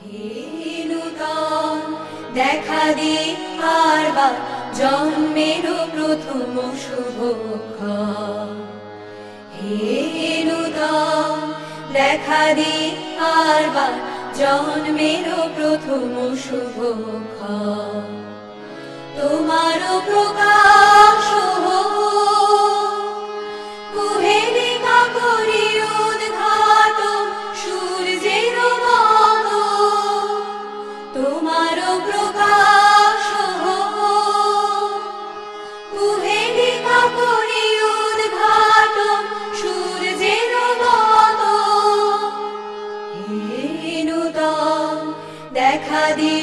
হে নূতন দেখা দে আরবার জন্মের প্রথম শুভক্ষণ। হে নূতন দেখা দে আরবার জন্মের প্রথম শুভক্ষণ। তোমার প্রকাশ কুহেলিকা করি উদ্ঘাটন সূর্যের মতো। তোমার প্রকাশ কুহেলিকা করি উদ্ঘাটন সূর্যের মতো। হে নূতন দেখা দি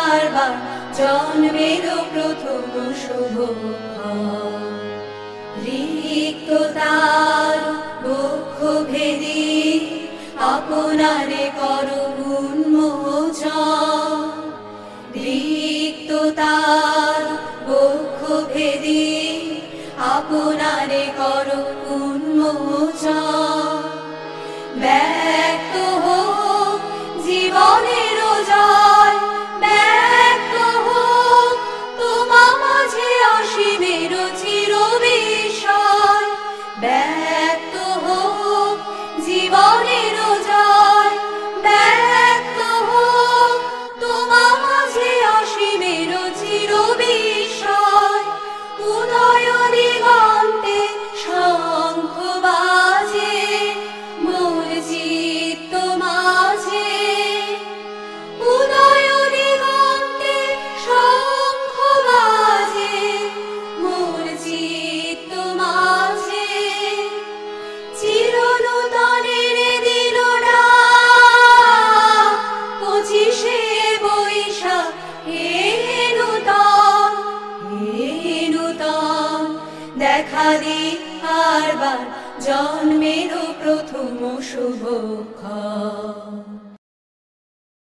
আরবার জন্মের প্রথম শুভক্ষণ। রিক্ততার বক্ষ ভেদি আপনারে করো উন্মোচন। রিক্ততার বক্ষ ভেদি আপনারে করো উন্মোচন। ব্যক্ত হোক জীবনের জয়, ব্যক্ত হোক তোমা মাঝে অসীমের চির বিষয়। ব্যক্ত হোক জীবনের জয়, ব্যক্ত হোক তোমা মাঝে অসীমের চির বিষয়। উদয় দিগন্তে শঙ্খ বাজে মোর চিত্ত মাঝে। উদয় দিগন্তে শঙ্খ বাজে মোর চিত্ত মাঝে। চিরনূতনের দিল ডাক 25শে বৈশাখ। হে নূতন, হে নূতন দেখা দি আরবার জন্মের প্রথম শুভক্ষণ।